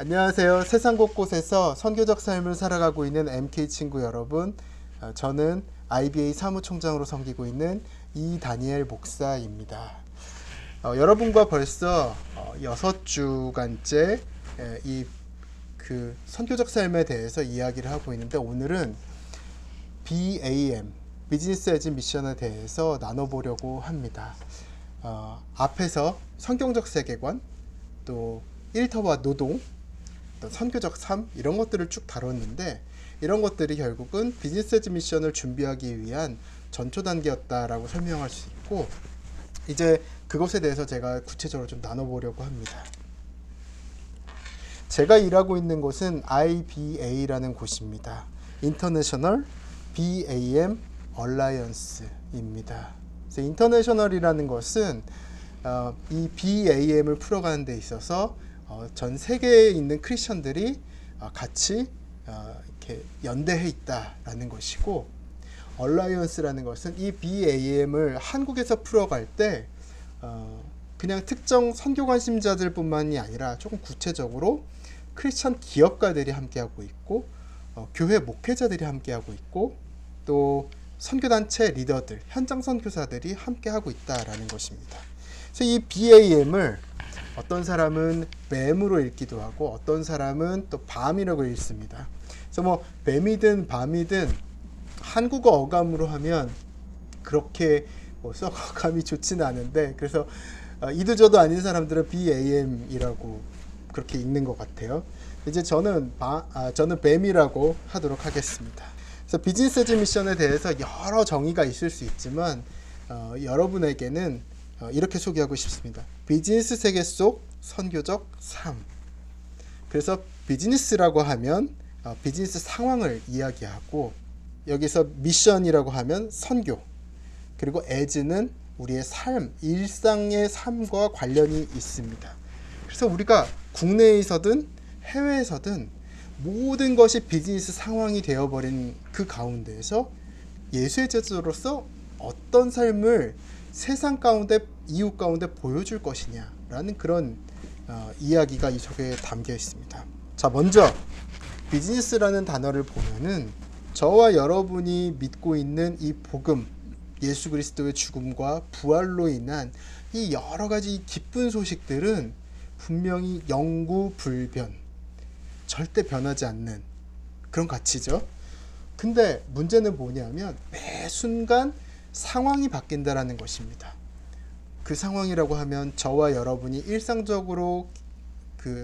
안녕하세요. 세상 곳곳에서 선교적 삶을 살아가고 있는 MK 친구 여러분. 저는 IBA 사무총장으로 섬기고 있는 이다니엘 목사입니다. 여러분과 벌써 6주간째 그 선교적 삶에 대해서 이야기를 하고 있는데, 오늘은 BAM, 비즈니스 애즈 미션에 대해서 나눠보려고 합니다. 앞에서 성경적 세계관, 또 일터와 노동, 어떤 선교적 삶, 이런 것들을 쭉 다뤘는데, 이런 것들이 결국은 비즈니스 애즈 미션을 준비하기 위한 전초 단계였다라고 설명할 수 있고, 이제 그것에 대해서 제가 구체적으로 좀 나눠보려고 합니다. 제가 일하고 있는 곳은 IBA라는 곳입니다. International BAM Alliance입니다. 인터내셔널이라는 것은 이 BAM을 풀어가는 데 있어서 전 세계에 있는 크리스천들이 같이 이렇게 연대해 있다라는 것이고, 얼라이언스라는 것은 이 BAM을 한국에서 풀어갈 때 그냥 특정 선교 관심자들뿐만이 아니라 조금 구체적으로 크리스천 기업가들이 함께하고 있고, 교회 목회자들이 함께하고 있고, 또 선교단체 리더들, 현장 선교사들이 함께하고 있다라는 것입니다. 그래서 이 BAM을 어떤 사람은 뱀으로 읽기도 하고, 어떤 사람은 또 밤이라고 읽습니다. 그래서 뭐 뱀이든 밤이든 한국어 어감으로 하면 그렇게 썩 어감이 좋지는 않은데, 그래서 이도저도 아닌 사람들은 BAM이라고 그렇게 읽는 것 같아요. 이제 저는 뱀이라고 하도록 하겠습니다. 그래서 비즈니스 애즈 미션에 대해서 여러 정의가 있을 수 있지만, 여러분에게는 이렇게 소개하고 싶습니다. 비즈니스 세계 속 선교적 삶. 그래서 비즈니스라고 하면 비즈니스 상황을 이야기하고, 여기서 미션이라고 하면 선교, 그리고 애즈는 우리의 삶, 일상의 삶과 관련이 있습니다. 그래서 우리가 국내에서든 해외에서든 모든 것이 비즈니스 상황이 되어버린 그 가운데에서 예수의 제자로서 어떤 삶을 세상 가운데, 이웃 가운데 보여줄 것이냐라는 그런 이야기가 이 속에 담겨 있습니다. 자, 먼저 비즈니스라는 단어를 보면은 저와 여러분이 믿고 있는 이 복음, 예수 그리스도의 죽음과 부활로 인한 이 여러 가지 기쁜 소식들은 분명히 영구불변, 절대 변하지 않는 그런 가치죠. 근데 문제는 뭐냐면 매 순간 상황이 바뀐다라는 것입니다. 그 상황이라고 하면 저와 여러분이 일상적으로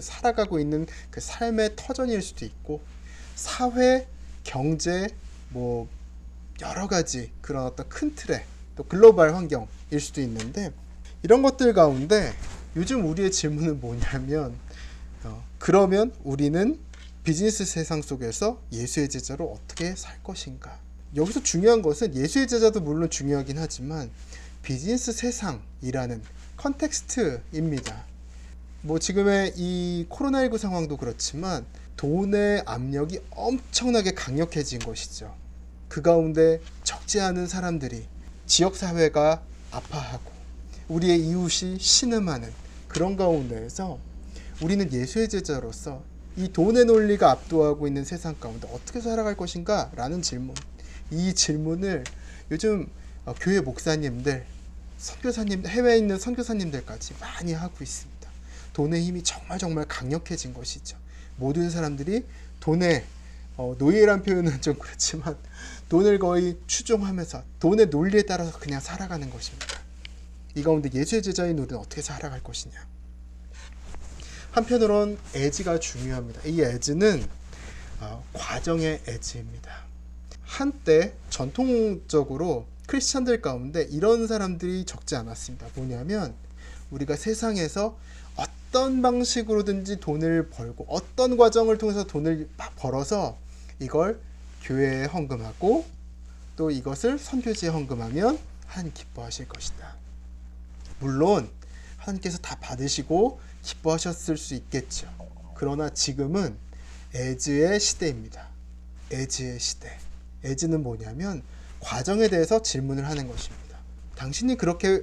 살아가고 있는 그 삶의 터전일 수도 있고, 사회, 경제, 뭐 여러 가지 그런 어떤 큰 틀의 또 글로벌 환경일 수도 있는데, 이런 것들 가운데 요즘 우리의 질문은 뭐냐면, 그러면 우리는 비즈니스 세상 속에서 예수의 제자로 어떻게 살 것인가? 여기서 중요한 것은 예수의 제자도 물론 중요하긴 하지만 비즈니스 세상이라는 컨텍스트입니다. 뭐 지금의 이 코로나19 상황도 그렇지만 돈의 압력이 엄청나게 강력해진 것이죠. 그 가운데 적지 않은 사람들이, 지역사회가 아파하고 우리의 이웃이 신음하는 그런 가운데에서 우리는 예수의 제자로서 이 돈의 논리가 압도하고 있는 세상 가운데 어떻게 살아갈 것인가? 라는 질문, 이 질문을 요즘 교회 목사님들, 선교사님, 해외에 있는 선교사님들까지 많이 하고 있습니다. 돈의 힘이 정말 강력해진 것이죠. 모든 사람들이 돈의 노예란 표현은 좀 그렇지만 돈을 거의 추종하면서 돈의 논리에 따라서 그냥 살아가는 것입니다. 이 가운데 예수의 제자인 우리는 어떻게 살아갈 것이냐? 한편으론 애지가 중요합니다. 이 애지는 과정의 애지입니다. 한때 전통적으로 크리스찬들 가운데 이런 사람들이 적지 않았습니다. 뭐냐면 우리가 세상에서 어떤 방식으로든지 돈을 벌고, 어떤 과정을 통해서 돈을 막 벌어서 이걸 교회에 헌금하고, 또 이것을 선교지에 헌금하면 하나님 기뻐하실 것이다. 물론 하나님께서 다 받으시고 기뻐하셨을 수 있겠죠. 그러나 지금은 애즈의 시대입니다. 애즈의 시대. 애즈는 뭐냐면 과정에 대해서 질문을 하는 것입니다. 당신이 그렇게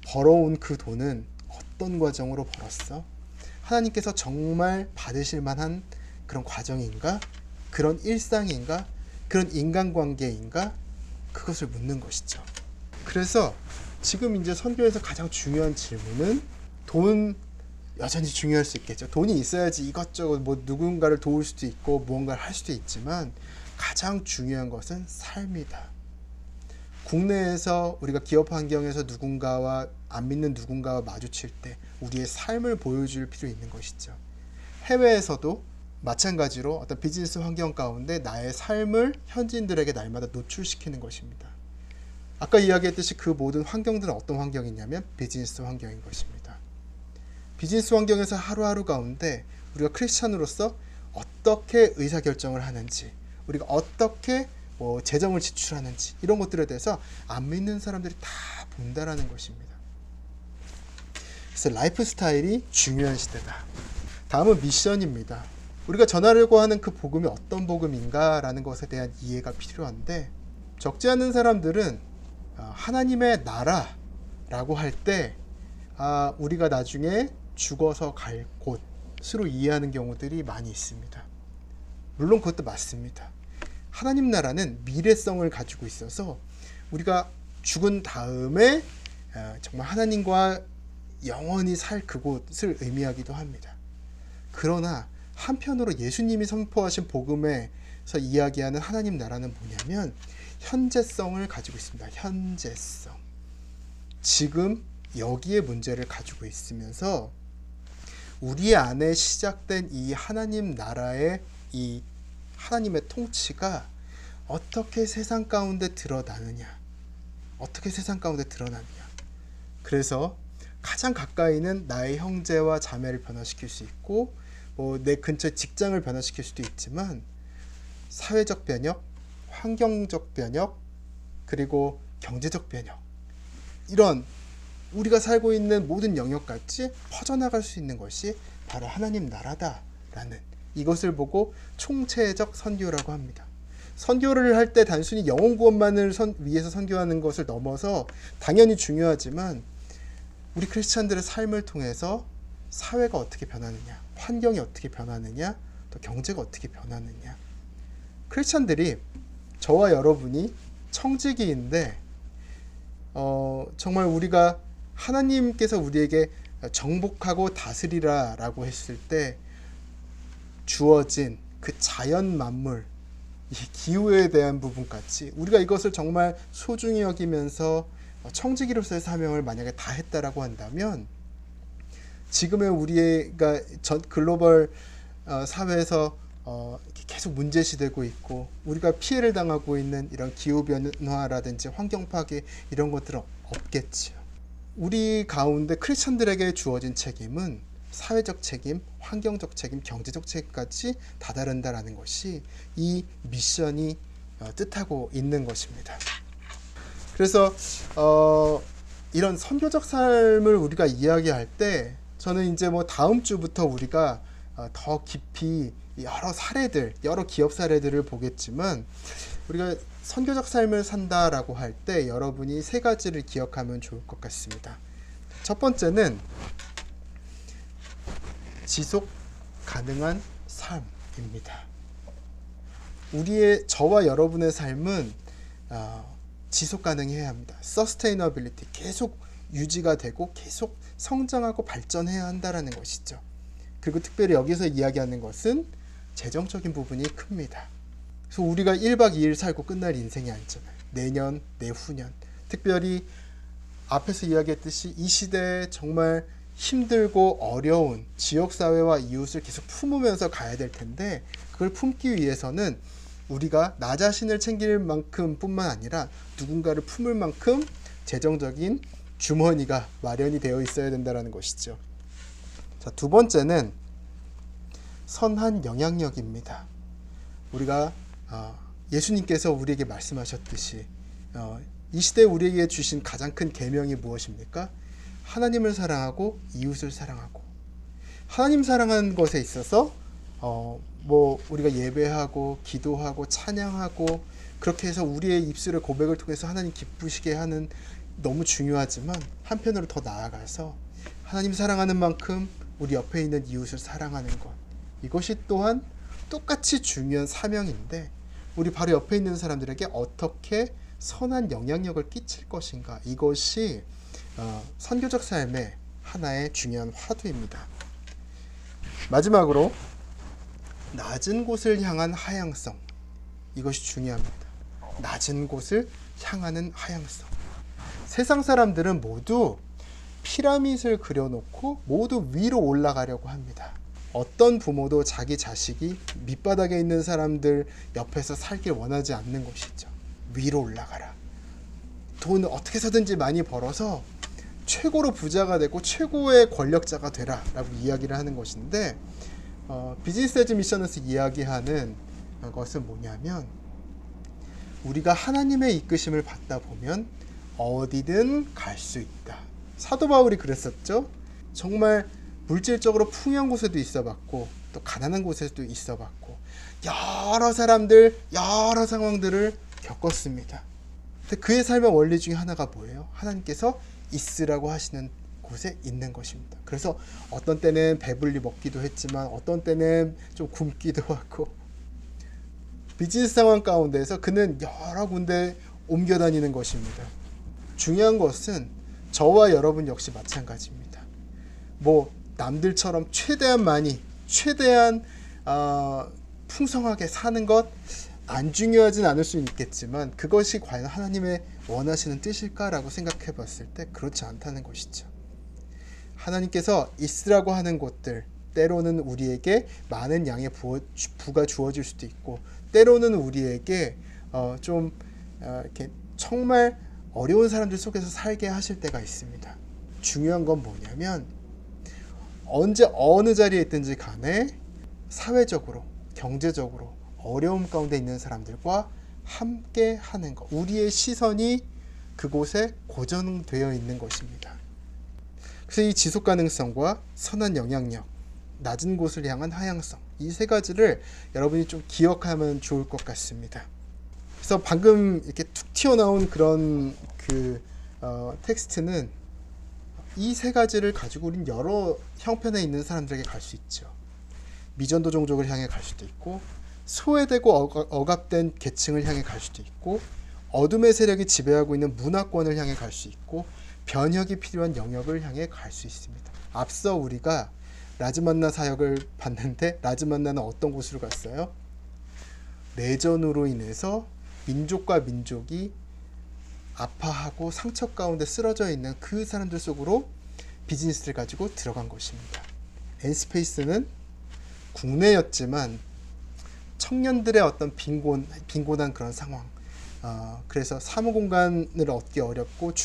벌어온 그 돈은 어떤 과정으로 벌었어? 하나님께서 정말 받으실 만한 그런 과정인가? 그런 일상인가? 그런 인간관계인가? 그것을 묻는 것이죠. 그래서 지금 이제 선교에서 가장 중요한 질문은 돈 여전히 중요할 수 있겠죠. 돈이 있어야지 이것저것 뭐 누군가를 도울 수도 있고 무언가를 할 수도 있지만 가장 중요한 것은 삶이다. 국내에서 우리가 기업 환경에서 누군가와 안 믿는 누군가와 마주칠 때 우리의 삶을 보여줄 필요 있는 것이죠. 해외에서도 마찬가지로 어떤 비즈니스 환경 가운데 나의 삶을 현지인들에게 날마다 노출시키는 것입니다. 아까 이야기했듯이 그 모든 환경들은 어떤 환경이냐면 비즈니스 환경인 것입니다. 비즈니스 환경에서 하루하루 가운데 우리가 크리스찬으로서 어떻게 의사결정을 하는지, 우리가 어떻게 재정을 지출하는지 이런 것들에 대해서 안 믿는 사람들이 다 본다라는 것입니다. 그래서 라이프 스타일이 중요한 시대다. 다음은 미션입니다. 우리가 전하려고 하는 그 복음이 어떤 복음인가라는 것에 대한 이해가 필요한데 적지 않은 사람들은 하나님의 나라라고 할 때 우리가 나중에 죽어서 갈 곳으로 이해하는 경우들이 많이 있습니다. 물론 그것도 맞습니다. 하나님 나라는 미래성을 가지고 있어서 우리가 죽은 다음에 정말 하나님과 영원히 살 그곳을 의미하기도 합니다. 그러나 한편으로 예수님이 선포하신 복음에서 이야기하는 하나님 나라는 뭐냐면 현재성을 가지고 있습니다. 현재성. 지금 여기에 문제를 가지고 있으면서 우리 안에 시작된 이 하나님 나라의 이 하나님의 통치가 어떻게 세상 가운데 드러나느냐. 그래서 가장 가까이는 나의 형제와 자매를 변화시킬 수 있고 내 근처 직장을 변화시킬 수도 있지만 사회적 변혁, 환경적 변혁, 그리고 경제적 변혁 이런 우리가 살고 있는 모든 영역까지 퍼져나갈 수 있는 것이 바로 하나님 나라다라는 이것을 보고 총체적 선교라고 합니다. 선교를 할 때 단순히 영혼 구원만을 위해서 선교하는 것을 넘어서 당연히 중요하지만 우리 크리스찬들의 삶을 통해서 사회가 어떻게 변하느냐, 환경이 어떻게 변하느냐, 또 경제가 어떻게 변하느냐. 크리스찬들이 저와 여러분이 청지기인데 정말 우리가 하나님께서 우리에게 정복하고 다스리라 라고 했을 때 주어진 그 자연 만물, 이 기후에 대한 부분까지 우리가 이것을 정말 소중히 여기면서 청지기로서의 사명을 만약에 다 했다라고 한다면 지금의 우리가 전 글로벌 사회에서 계속 문제시되고 있고 우리가 피해를 당하고 있는 이런 기후변화라든지 환경 파괴 이런 것들은 없겠지요. 우리 가운데 크리스천들에게 주어진 책임은 사회적 책임, 환경적 책임, 경제적 책임까지 다다른다라는 것이 이 미션이 뜻하고 있는 것입니다. 그래서 이런 선교적 삶을 우리가 이야기할 때 저는 이제 다음 주부터 우리가 더 깊이 여러 사례들, 여러 기업 사례들을 보겠지만 우리가 선교적 삶을 산다라고 할 때 여러분이 세 가지를 기억하면 좋을 것 같습니다. 첫 번째는 지속 가능한 삶입니다. 저와 여러분의 삶은 지속 가능해야 합니다. Sustainability, 계속 유지가 되고 계속 성장하고 발전해야 한다라는 것이죠. 그리고 특별히 여기서 이야기하는 것은 재정적인 부분이 큽니다. 그래서 우리가 1박 2일 살고 끝날 인생이 아니잖아요. 내년, 내후년. 특별히 앞에서 이야기했듯이 이 시대에 정말 힘들고 어려운 지역사회와 이웃을 계속 품으면서 가야 될 텐데 그걸 품기 위해서는 우리가 나 자신을 챙길 만큼 뿐만 아니라 누군가를 품을 만큼 재정적인 주머니가 마련이 되어 있어야 된다는 것이죠. 자, 두 번째는 선한 영향력입니다. 우리가 예수님께서 우리에게 말씀하셨듯이 이 시대에 우리에게 주신 가장 큰 계명이 무엇입니까? 하나님을 사랑하고 이웃을 사랑하고 하나님 사랑하는 것에 있어서 우리가 예배하고 기도하고 찬양하고 그렇게 해서 우리의 입술의 고백을 통해서 하나님 기쁘시게 하는 너무 중요하지만 한편으로 더 나아가서 하나님 사랑하는 만큼 우리 옆에 있는 이웃을 사랑하는 것, 이것이 또한 똑같이 중요한 사명인데 우리 바로 옆에 있는 사람들에게 어떻게 선한 영향력을 끼칠 것인가, 이것이 선교적 삶의 하나의 중요한 화두입니다. 마지막으로 낮은 곳을 향한 하향성, 이것이 중요합니다. 낮은 곳을 향하는 하향성. 세상 사람들은 모두 피라밋을 그려놓고 모두 위로 올라가려고 합니다. 어떤 부모도 자기 자식이 밑바닥에 있는 사람들 옆에서 살길 원하지 않는 것이죠. 위로 올라가라. 돈을 어떻게 해서든지 많이 벌어서 최고로 부자가 되고 최고의 권력자가 되라 라고 이야기를 하는 것인데, 비즈니스 에즈 미션에서 이야기하는 것은 뭐냐면, 우리가 하나님의 이끄심을 받다 보면 어디든 갈 수 있다. 사도 바울이 그랬었죠. 정말 물질적으로 풍요한 곳에도 있어봤고 또 가난한 곳에도 있어봤고 여러 사람들, 여러 상황들을 겪었습니다. 근데 그의 삶의 원리 중에 하나가 뭐예요? 하나님께서 있으라고 하시는 곳에 있는 것입니다. 그래서 어떤 때는 배불리 먹기도 했지만 어떤 때는 좀 굶기도 하고, 비즈니스 상황 가운데서 그는 여러 군데 옮겨 다니는 것입니다. 중요한 것은 저와 여러분 역시 마찬가지입니다. 뭐 남들처럼 최대한 많이, 최대한 풍성하게 사는 것 안 중요하진 않을 수 있겠지만, 그것이 과연 하나님의 원하시는 뜻일까라고 생각해 봤을 때 그렇지 않다는 것이죠. 하나님께서 있으라고 하는 곳들, 때로는 우리에게 많은 양의 부가 주어질 수도 있고, 때로는 우리에게 이렇게 정말 어려운 사람들 속에서 살게 하실 때가 있습니다. 중요한 건 뭐냐면, 언제 어느 자리에 있든지 간에 사회적으로, 경제적으로 어려움 가운데 있는 사람들과 함께 하는 것, 우리의 시선이 그곳에 고정되어 있는 것입니다. 그래서 이 지속 가능성과 선한 영향력, 낮은 곳을 향한 하향성, 이 세 가지를 여러분이 좀 기억하면 좋을 것 같습니다. 그래서 방금 이렇게 툭 튀어나온 그런 텍스트는 이 세 가지를 가지고 우린 여러 형편에 있는 사람들에게 갈 수 있죠. 미전도 종족을 향해 갈 수도 있고, 소외되고 억압된 계층을 향해 갈 수도 있고, 어둠의 세력이 지배하고 있는 문화권을 향해 갈 수 있고, 변혁이 필요한 영역을 향해 갈 수 있습니다. 앞서 우리가 라즈만나 사역을 봤는데, 라즈만나는 어떤 곳으로 갔어요? 내전으로 인해서 민족과 민족이 아파하고 상처 가운데 쓰러져 있는 그 사람들 속으로 비즈니스를 가지고 들어간 것입니다. 엔스페이스는 국내였지만 청년들의 어떤 빈곤한 그런 상황, 그래서 사무 공간을 얻기 어렵고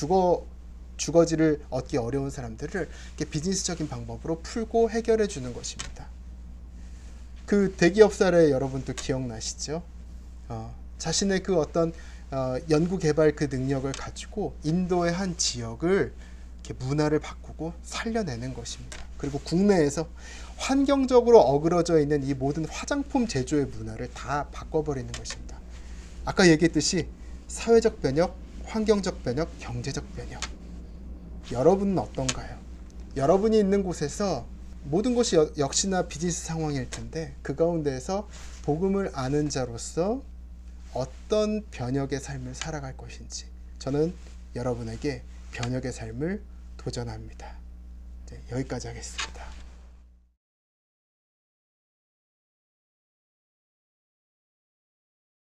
주거지를 얻기 어려운 사람들을 이렇게 비즈니스적인 방법으로 풀고 해결해 주는 것입니다. 그 대기업 사례 여러분도 기억나시죠? 자신의 그 어떤 연구 개발 그 능력을 가지고 인도의 한 지역을 이렇게 문화를 바꾸고 살려내는 것입니다. 그리고 국내에서 환경적으로 어그러져 있는 이 모든 화장품 제조의 문화를 다 바꿔버리는 것입니다. 아까 얘기했듯이 사회적 변혁, 환경적 변혁, 경제적 변혁. 여러분은 어떤가요? 여러분이 있는 곳에서 모든 것이 역시나 비즈니스 상황일 텐데, 그 가운데에서 복음을 아는 자로서 어떤 변혁의 삶을 살아갈 것인지, 저는 여러분에게 변혁의 삶을 도전합니다. 여기까지 하겠습니다.